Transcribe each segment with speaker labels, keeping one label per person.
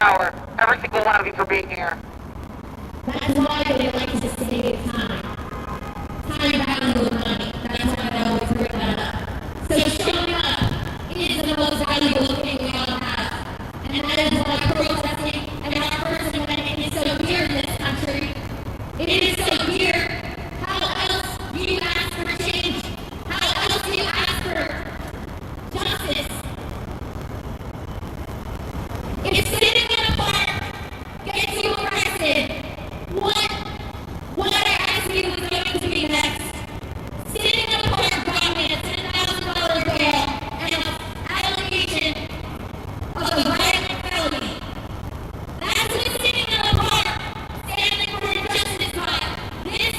Speaker 1: power, every single one of you, for being here.
Speaker 2: That's why they like to save time. Time value of money. That's why they always bring that up. So showing up is the most valuable thing we all have. And that is why protesting and our First Amendment is so dear in this country. It is so dear. How else do you ask for change? How else do you ask for justice? If sitting in a park gets you arrested, what I ask you is going to be next? Sitting in a park got me a $10,000 bail and an allegation of a violent felony. That's what's sitting in a park, standing for a justice cause. This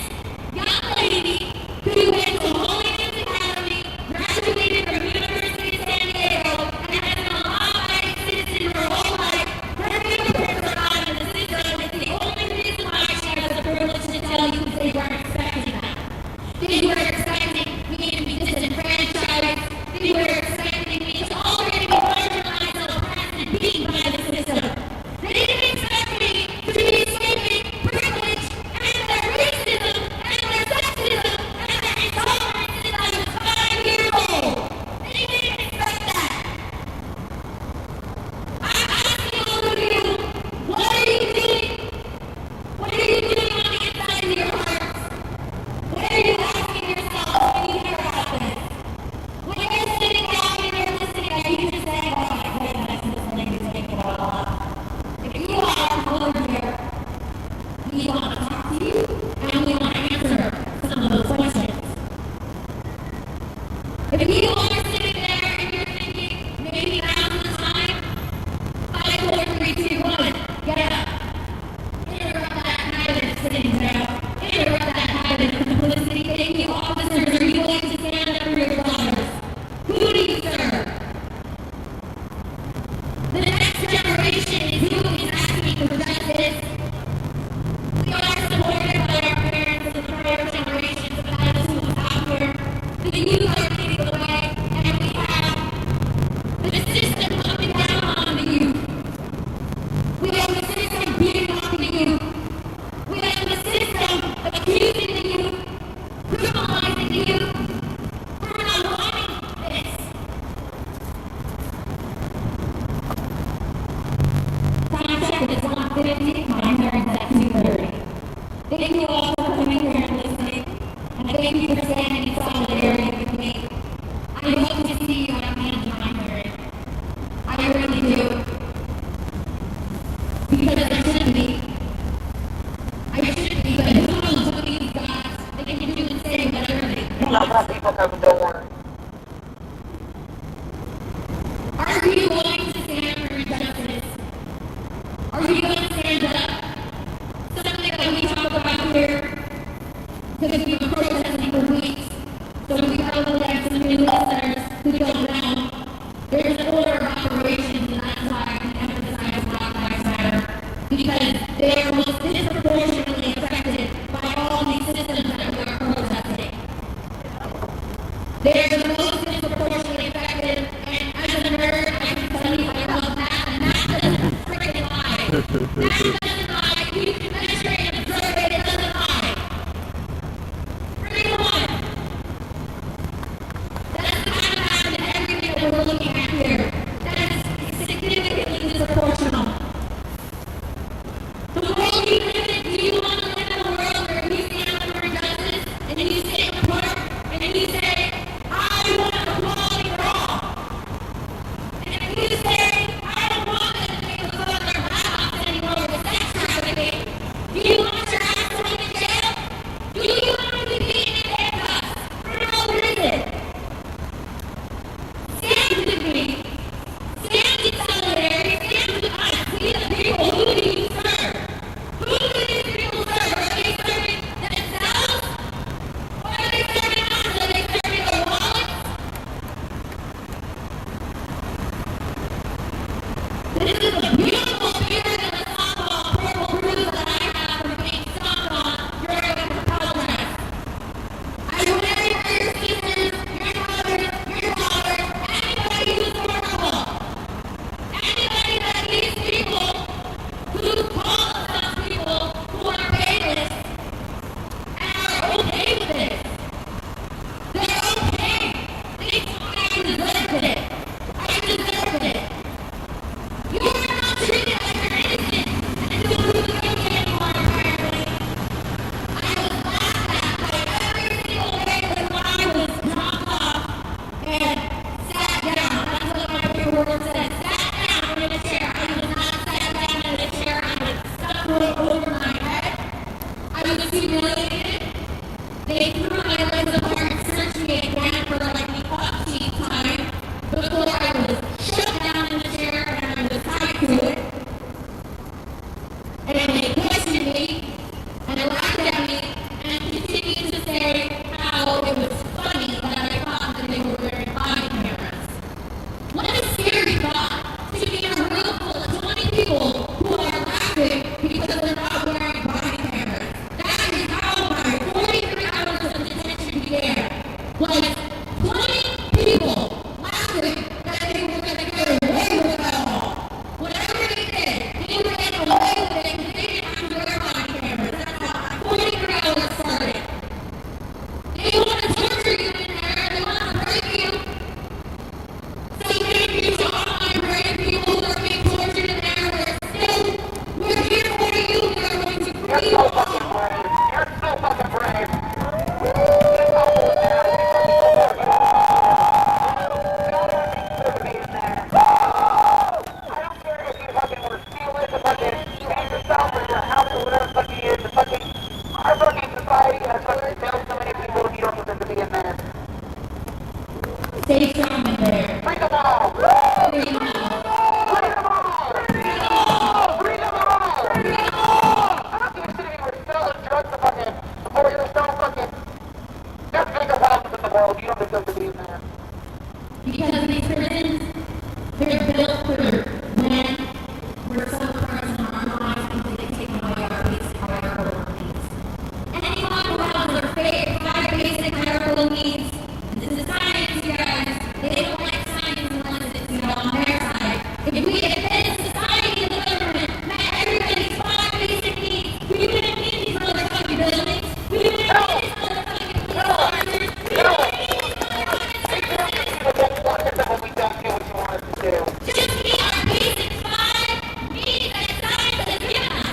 Speaker 2: young lady who went to Holiness Academy, graduated from University of San Diego, and has been a law-abiding citizen her whole life. Her fingerprints are on in the system. It's the only reason why she has the privilege to tell you they weren't expecting that. They were expecting me to be disenfranchised. They were expecting me to already be marginalized and oppressed and beaten by the system. They didn't expect me to be escaping privilege and their racism and their sexism and their intolerance since I was 5 years old. They didn't expect that. I'm asking all of you, what are you doing? What are you doing on the inside of your hearts? What are you asking yourself when you hear about this? When you're sitting down and you're listening, are you just saying, oh my goodness, this lady's making it all up? If you are over here, we want to talk to you and we want to answer some of those questions. If you are sitting there and you're thinking, maybe now's the time, 5, 4, 3, 2, 1, get up. Interrupt that silence sitting there. Interrupt that silence and complicity. Thank you, officers. Are you willing to stand up for your brothers? Who do you serve? The next generation is who is asking for justice. We are supported by our parents and the prior generations of those who was after. The youth are leading the way, and we have the system coming down on the youth. We have the system beating on the youth. We have the system accusing the youth, criminalizing the youth for not wanting this. 5 seconds, it's 1:50, my turn at 2:30. Thank you all for coming here and listening, and thank you for standing in solidarity with me. Stay strong in there.
Speaker 1: Bring them all!
Speaker 2: Bring them all.
Speaker 1: Bring them all! Bring them all! Bring them all! Bring them all! I'm not gonna sit here and sell drugs to fucking, before we're gonna sell fucking, there's bigger houses in the world, you don't deserve to be in there.
Speaker 2: Because these prisons, they're built for when we're so focused on our lives and they take away our basic hierarchical needs. Anyone who has their five basic hierarchical needs, this is science, you guys. They don't like science unless it's, on their side. If we had society and the government met everybody's five basic needs, we wouldn't need these motherfucking buildings. We wouldn't need these motherfucking police officers. We wouldn't need these
Speaker 1: When we don't do what you want us to do.
Speaker 2: just meet our basic five needs that science has given us.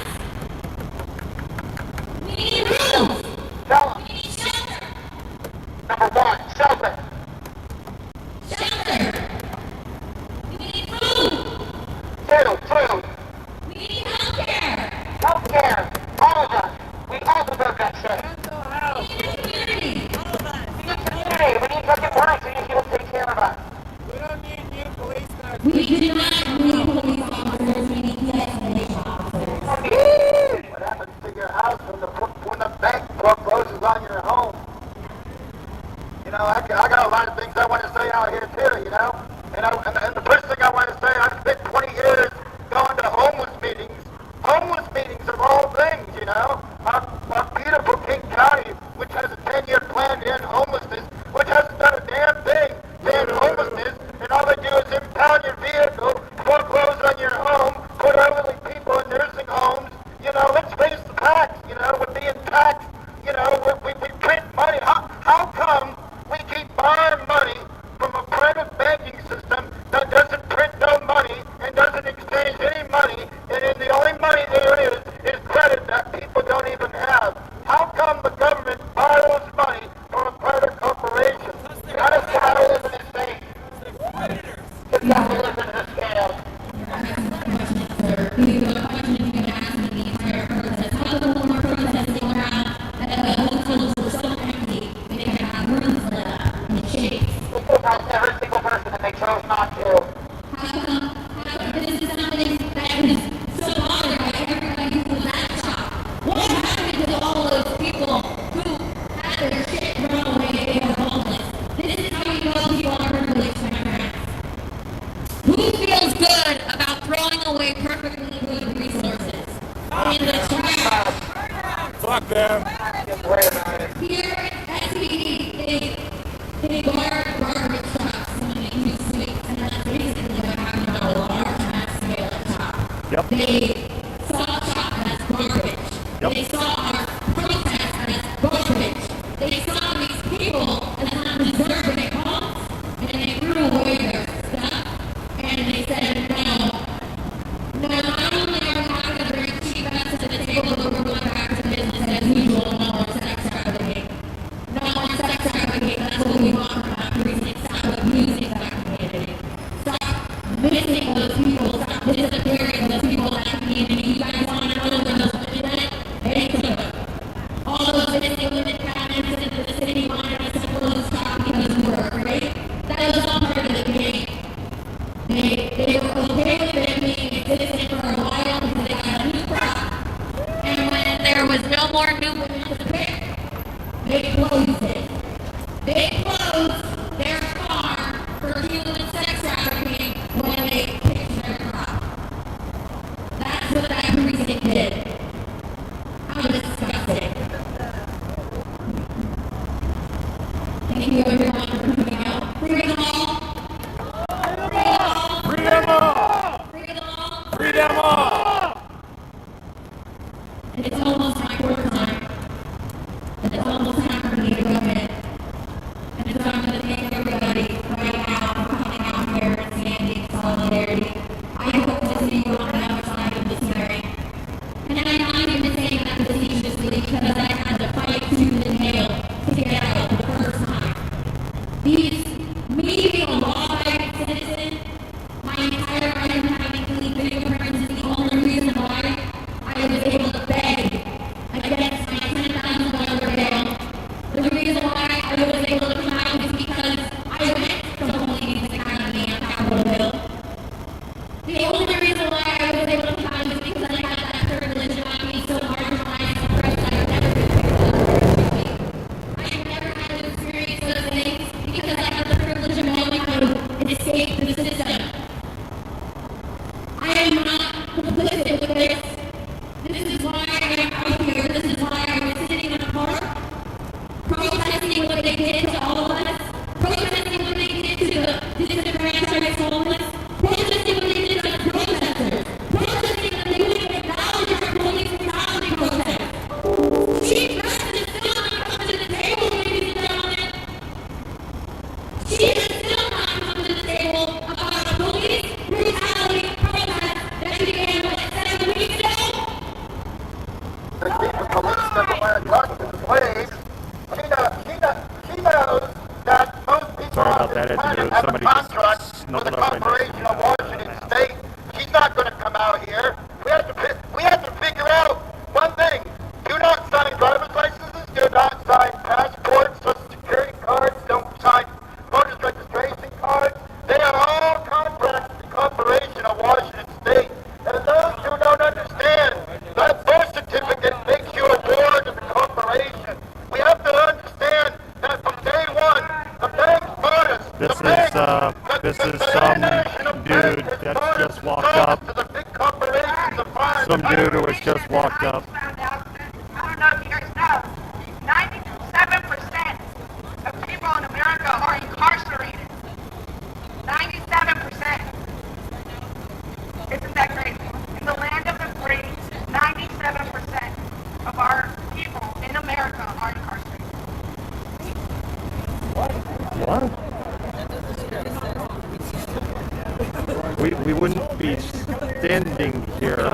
Speaker 2: We need rules.
Speaker 1: Tell them.
Speaker 2: We need shelter.
Speaker 1: Number one, shelter.
Speaker 2: Shelter. We need food.
Speaker 1: Two, food.
Speaker 2: We need healthcare.
Speaker 1: Healthcare. All of us. We all deserve that shit.
Speaker 2: We need a community.
Speaker 1: We need community. We need fucking work so you can take care of us.
Speaker 3: We don't need new policemen.
Speaker 2: We do not need police officers. We need destination officers.
Speaker 1: What happens to your house when the bank forecloses on your home? I got a lot of things I want to say out here too, And the first thing I want to say, I've spent 20 years going to homeless meetings of all things, Our beautiful King County, which has a 10-year plan to end homelessness, which hasn't done a damn thing to end homelessness, and all they do is impound your vehicle, foreclose on your home, put elderly people in nursing homes. Let's face the facts, we're being taxed, we print money. How come we keep borrowing money from a private banking system that doesn't print no money and doesn't exchange any money, and then the only money there is credit that people don't even have? How come the government borrows money from a private corporation? That is why I live in this state. It's not to live in this scale.
Speaker 2: The question you can ask me the entire protest. How come when we're protesting around hotels were so empty, they can have rooms lit up in the shade?
Speaker 1: Every single person, and they chose not to.
Speaker 2: This is something that is so bothered by everybody who was at the shop. What happened to all those people who had their shit thrown away and they were homeless? This is how you know people are privileged, my friends. Who feels good about throwing away perfectly good resources in the trash?
Speaker 3: Fuck them.
Speaker 2: Here at SVD, they guard garbage trucks when they use sweets, and that's basically what happened on a large mass scale at top.
Speaker 3: Yep.
Speaker 2: They saw shop as garbage.
Speaker 3: Yep.
Speaker 2: They saw our protest as garbage. They saw these people as not deserving homes, and they threw away their stuff, and they said, no, not only are we not going to bring cheap ass to the table, but we're going back to business as usual, no more sex trafficking. No more sex trafficking, that's what we want from our precinct. Stop abusing our community. Stop missing those people, stop disappearing those people in that community. You guys want to know where those women went? They took
Speaker 1: what that had to do with somebody just snuffing up
Speaker 4: corporation of Washington State. She's not going to come out here. We have to figure out one thing. Do not sign driver's licenses. Do not sign passports, social security cards. Don't sign voters registration cards. They are all contracts with the corporation of Washington State. And those who don't understand, that birth certificate makes you a ward of the corporation. We have to understand that from day one, the bank bought us.
Speaker 1: This is some dude that just walked up. Some dude who has just walked up.
Speaker 5: I don't know if you guys know, 97% of people in America are incarcerated. 97%. Isn't that crazy? In the land of the free, 97% of our people in America are incarcerated.
Speaker 1: What? We wouldn't be standing here.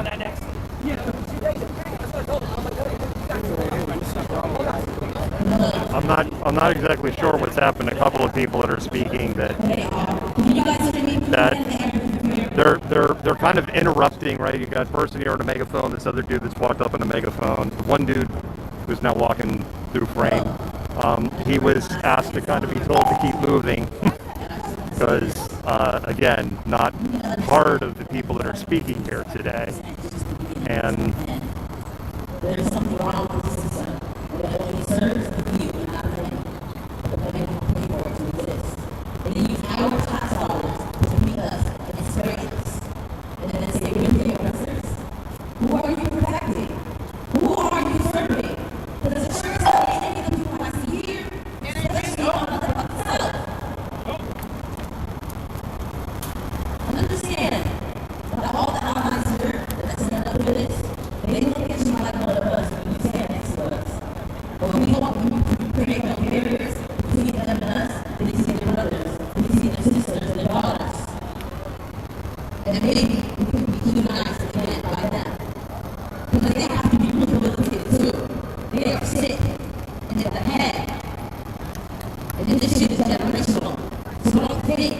Speaker 1: I'm not exactly sure what's happened. A couple of people that are speaking that they're kind of interrupting, right? You got a person here on a megaphone, this other dude that's walked up on a megaphone. One dude who's now walking through frame. He was asked to kind of be told to keep moving because, again, not part of the people that are speaking here today. And
Speaker 2: there's something wrong with the system. It only serves the few and not the many. The many pay for it to exist. And they use our tax dollars to meet us and experience us. And then say, we're the oppressors. Who are you protecting? Who are you serving? Because the church tells me any of the people I see here, especially all of themselves. And understand that all the allies here that stand up for this, they look at you like one of us when you stand next to us. But we don't create no barriers between them and us, between their brothers, between their sisters and their daughters. And maybe we could be humanized again by them. Because they have to be rehabilitated too. They are sick and they're the head. And this shit is generational. So don't think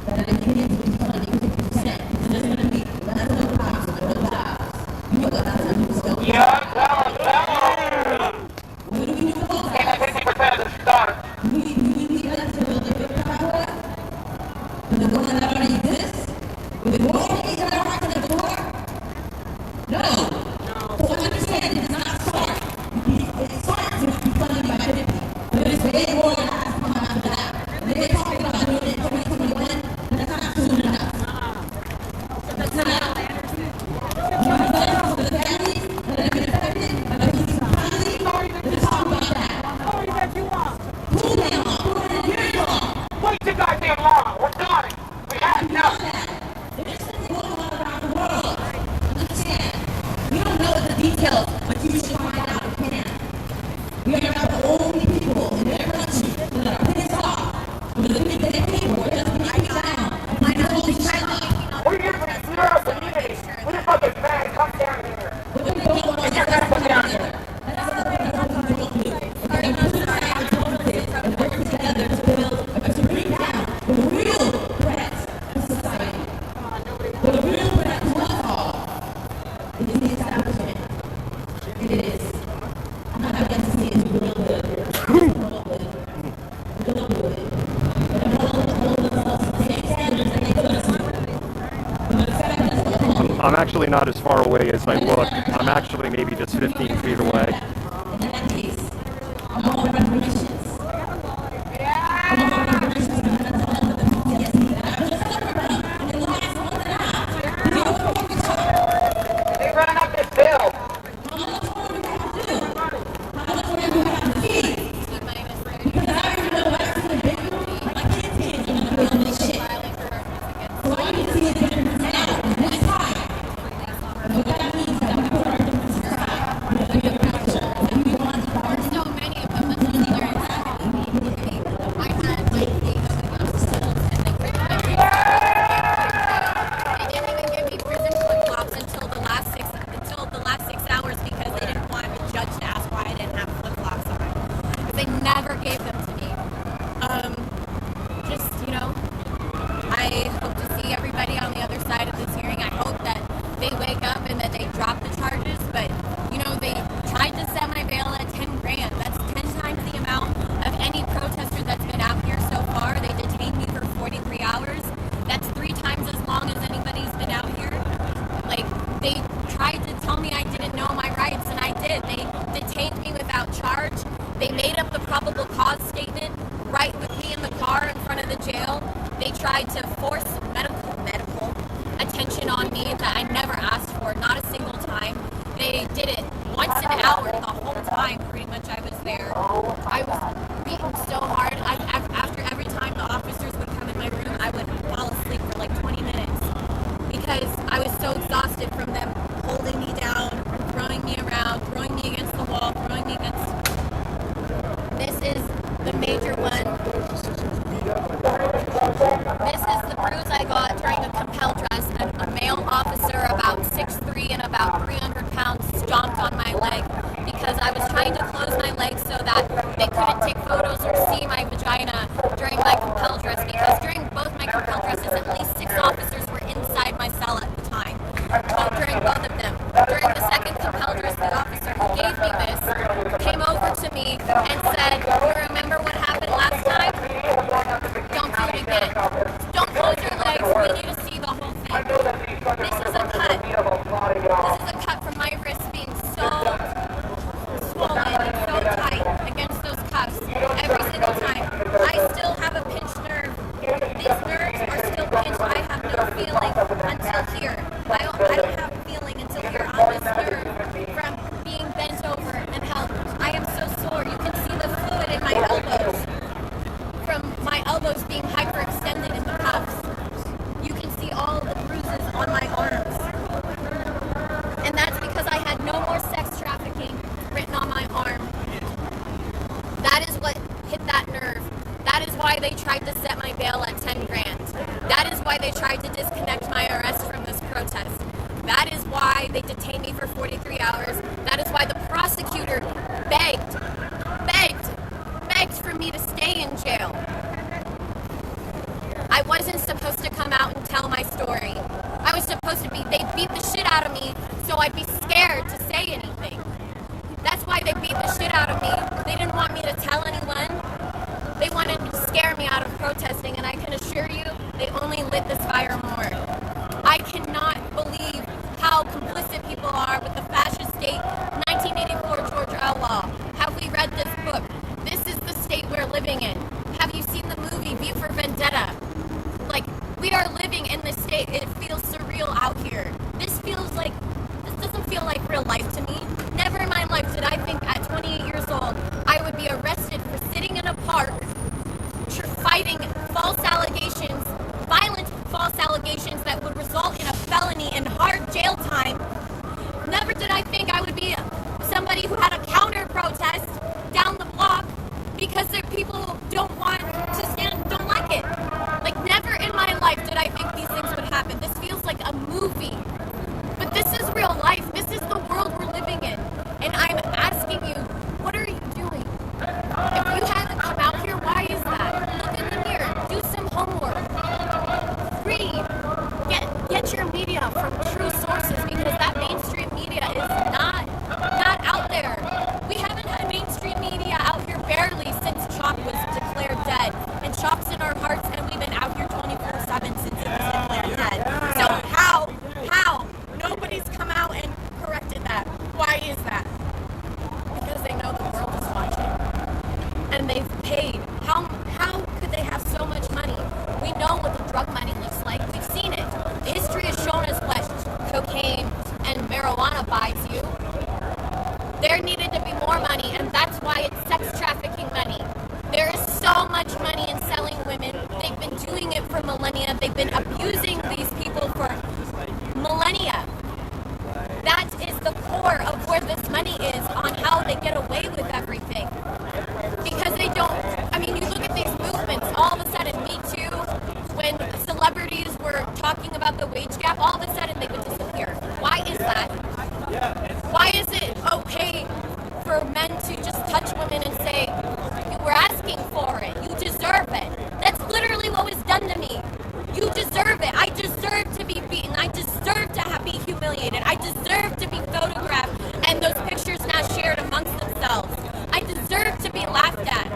Speaker 2: that if you get to be funding 50%, because there's going to be less of a jobs and no jobs. You know what that's going to do. What do we do with those jobs? 50% of the start. We need them to build a bigger power. But the ones that already exist, with more things that are hard to afford? No. So understand it's not start. It starts with be funded by 50. But it's way more than has to come after that. And they're talking about doing it in 2021, and that's not soon enough. That's not out there. For the families that have been affected by the police economy, they're talking about that. Cool down. Put it in your law.
Speaker 5: Wait the goddamn law. We're done. We have enough.
Speaker 2: There's something going on around the world. Understand? We don't know the details, but you should find out if you can. We are not the only people in their country that are pissed off with the things that they pay for. It doesn't make you down. I know all these China.
Speaker 5: We're here for the zero community. We're the fucking man. Come down here.
Speaker 2: But we don't want to get that put down there. That's what we don't do. We're going to put aside the politics and work together to build, to bring down the real threats to society. The real threat to us all is the establishment. It is. I'm not against to see it real good. Real good. Real good. And everyone holds themselves to the same standards that they put us on. But the fact is,
Speaker 1: I'm actually not as far away as I look. I'm actually maybe just 15 feet away.
Speaker 2: in that case, I'm all for reparations. I'm all for reparations for the mental health of the PTSD that I've just suffered from in the last month and a half. You know what we're talking?
Speaker 5: They're running up this bill.
Speaker 2: How much more do we have to do? How much more do we have to feed? Because I already know I've seen a big room. My kids can't even feel this shit. So I need to see a difference now, next time. And what that means is that we put our differences aside. We have to be a of the jail, they tried to force medical attention on me that I never asked for, not a single time. They did it once an hour the whole time pretty much I was there. I was beaten so hard. After every time the officers would come in my room, I would fall asleep for like 20 minutes because I was so exhausted from them holding me down, throwing me around, throwing me against the wall, throwing me against... This is the major one. This is the bruise I got during a compel dress. A male officer about 6'3" and about 300 pounds stomped on my leg because I was trying to close my legs so that they couldn't take photos or see my vagina during my compel dress, because during both my compel dresses at least 6 officers were inside my cell at the time. During both of them. During the second compel dress, the officer who gave me this came over to me and said, "You remember what happened last time? Don't do it again. Don't close your legs. We need to see the whole thing." This is a cut. This is a cut from my wrist being so swollen and so tight against those cuffs every single time. I still have a pinched nerve. These nerves are still pinched. I have no feeling until here. I don't have feeling until here on this nerve from being bent over and held. I am so sore. You can see the fluid in my elbows from my elbows being hyperextended in the cuffs. You can see all the bruises on my arms. And that's because I had no more sex trafficking written on my arm. That is what hit that nerve. That is why they tried to set my bail at 10 grand. That is why they tried to disconnect my arrest from this protest. That is why they detained me for 43 hours. That is why the prosecutor begged for me to stay in jail. I wasn't supposed to come out and tell my story. I was supposed to be, they beat the shit out of me so I'd be scared to say anything. That's why they beat the shit out of me. They didn't want me to tell anyone. They wanted to scare me out of protesting, and I can assure you, they only lit this fire more. I cannot believe how complicit people are with the fascist state, 1984 Georgia law. Have we read this book? This is the state we're living in. Have you seen the movie V for Vendetta? Like, we are living in this state. It feels surreal out here. This doesn't feel like real life to me. Never in my life did I think at 28 years old I would be arrested for sitting in a park fighting false allegations, violent false allegations that would result in a felony and hard jail time. Never did I think I would be somebody who had a counter protest down the block because their people don't want to stand, don't like it. Like, never in my life did I think these things would happen. This feels like a movie. But this is real life. This is the world we're living in. And I'm asking you, what are you doing? If you hadn't come out here, why is that? Look in the mirror. Do some homework. Read. Get your media from true sources, because that mainstream media is not out there. We haven't had mainstream media out here barely since Chalk was declared dead. And Chalk's in our hearts, and we've been out here 24/7 since it was declared dead. So how? Nobody's come out and corrected that. Why is that? Because they know the world is watching. And they've paid. How could they have so much money? We know what the drug money looks like. We've seen it. The history has shown us what cocaine and marijuana buys you. There needed to be more money, and that's why it's sex trafficking money. There is so much money in selling women. They've been doing it for millennia. They've been abusing these people for millennia. That is the core of where this money is, on how they get away with everything. Because they don't, you look at these movements, all of a sudden, Me Too, when celebrities were talking about the wage gap, all of a sudden they would disappear. Why is that? Why is it okay for men to just touch women and say, "You were asking for it, you deserve it"? That's literally what was done to me. You deserve it. I deserve to be beaten. I deserve to be humiliated. I deserve to be photographed and those pictures not shared amongst themselves. I deserve to be laughed at.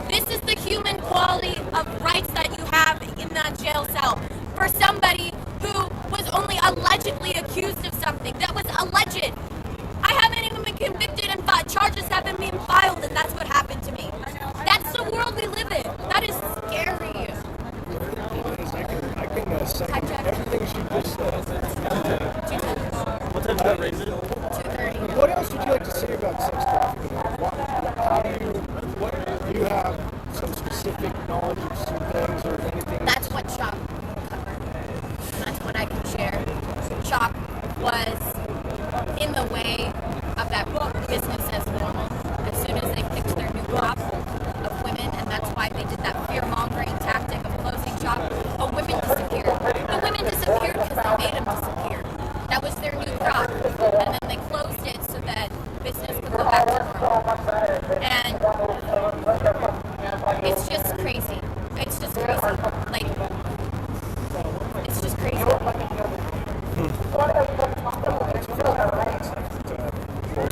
Speaker 2: This is the human quality of rights that you have in that jail cell. For somebody who
Speaker 6: saying everything she just said.
Speaker 7: What time's that race?
Speaker 2: 2:30.
Speaker 6: What else would you like to say about sex trafficking? How do you have some specific knowledge of some things or anything?
Speaker 2: That's what Shock covered. That's what I can share. Shock was in the way of that business as normal. As soon as they picked their new crop of women, and that's why they did that fear-mongering tactic of closing Shock. Oh, women disappeared. The women disappeared because they made them disappear. That was their new crop. And then they closed it so that business could go back to normal. And it's just crazy. It's just crazy. Like, it's just crazy.
Speaker 6: Well,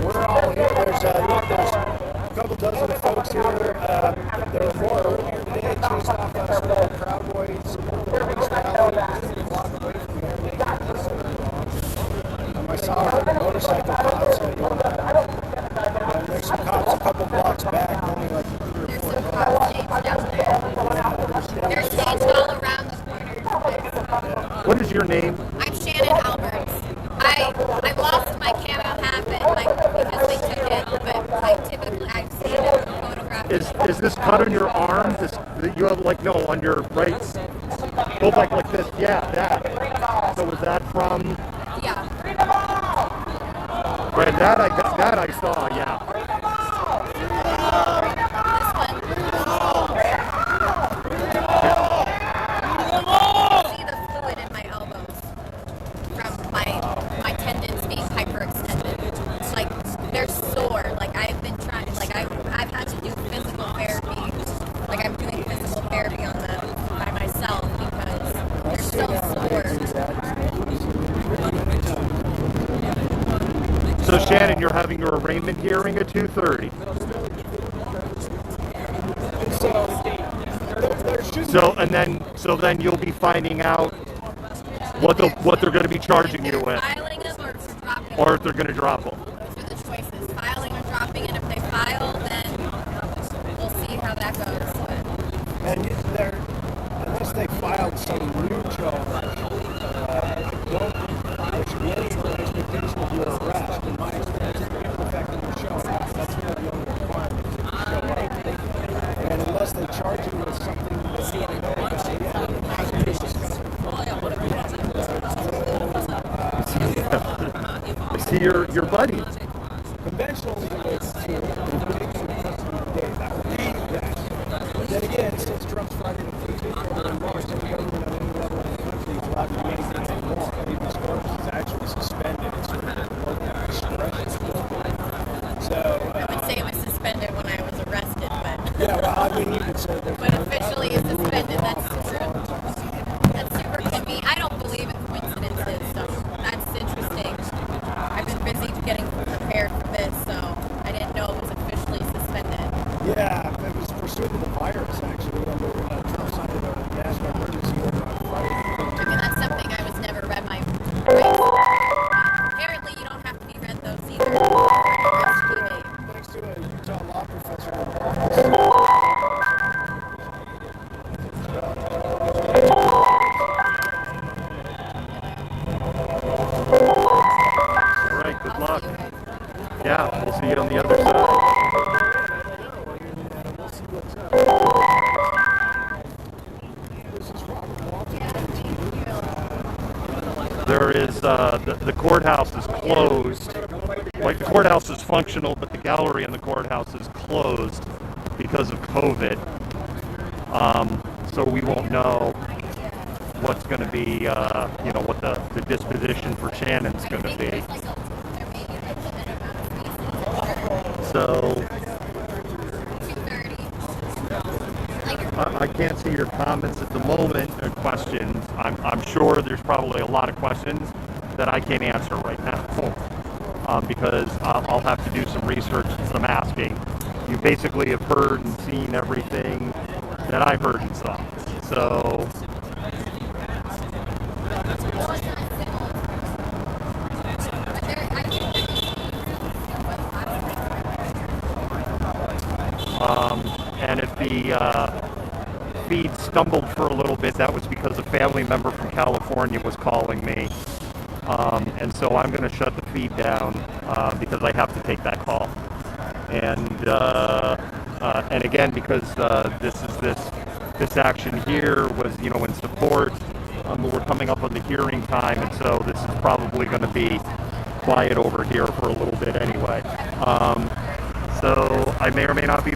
Speaker 6: we're all here. There's a couple dozen folks here. There were more earlier today. Chased off last night. Proud Boys. The police rally. A block away from there. I saw a motorcycle cops yelling at them. There's some cops a couple blocks back. Only like 3 or 4
Speaker 2: There's some cops down there. They're staged all around the corner.
Speaker 4: What is your name?
Speaker 2: I'm Shannon Alberts. I lost my camo hat, but because they took it, but typically I've seen it photographed.
Speaker 4: Is this cut on your arm? You have on your right. Go back like this. Yeah, that. So was that from?
Speaker 2: Yeah.
Speaker 4: Right, that I saw. Yeah.
Speaker 2: See the fluid in my elbows from my tendons being hyperextended. It's like they're sore. Like I've been trying. Like I've had to do physical therapy. Like I'm doing physical therapy on them by myself because they're so sore.
Speaker 4: So Shannon, you're having your arraignment hearing at 2:30. So then you'll be finding out what they're going to be charging you with,
Speaker 2: Filing them
Speaker 4: or if they're going to drop them.
Speaker 2: Those are the choices. Filing or dropping, and if they file, then we'll see how that goes.
Speaker 6: And unless they filed some new charge, there should be any expectation of your arrest. In my experience, if you're perfecting your showing, that's the only requirement to show up. And unless they charge you with something that's
Speaker 4: See your buddy.
Speaker 6: conventionally relates to taking custody of the day. That would be that. But then again, since Trump's Friday the 13th, almost every government on any level in the country is allowed to do anything they want. Even Scopes is actually suspended. It's sort of a local discretion. So,
Speaker 2: I would say it was suspended when I was arrested, but
Speaker 6: yeah, well, I mean, you could say that.
Speaker 2: but officially it's suspended. That's super convenient. I don't believe in coincidences, so that's interesting. I've been busy getting prepared for this, so I didn't know it was officially suspended.
Speaker 6: Yeah, it was pursuant to the virus, actually, under Trump signed a national emergency order on Friday.
Speaker 2: I mean, that's something I was never read my rights. Apparently, you don't have to be read those either.
Speaker 6: Thanks to a Utah law professor.
Speaker 4: All right, good luck. Yeah, we'll see you on the other side. There is, the courthouse is closed. Like, the courthouse is functional, but the gallery in the courthouse is closed because of COVID. So we won't know what's going to be, what the disposition for Shannon's going to be. So I can't see your comments at the moment or questions. I'm sure there's probably a lot of questions that I can't answer right now because I'll have to do some research and some asking. You basically have heard and seen everything that I've heard and saw. So and if the
Speaker 8: feed stumbled for a little bit, that was because a family member from California was calling me. And so I'm going to shut the feed down because I have to take that call. And again, because this action here was, in support. We're coming up on the hearing time, and so this is probably going to be quiet over here for a little bit anyway. So I may or may not be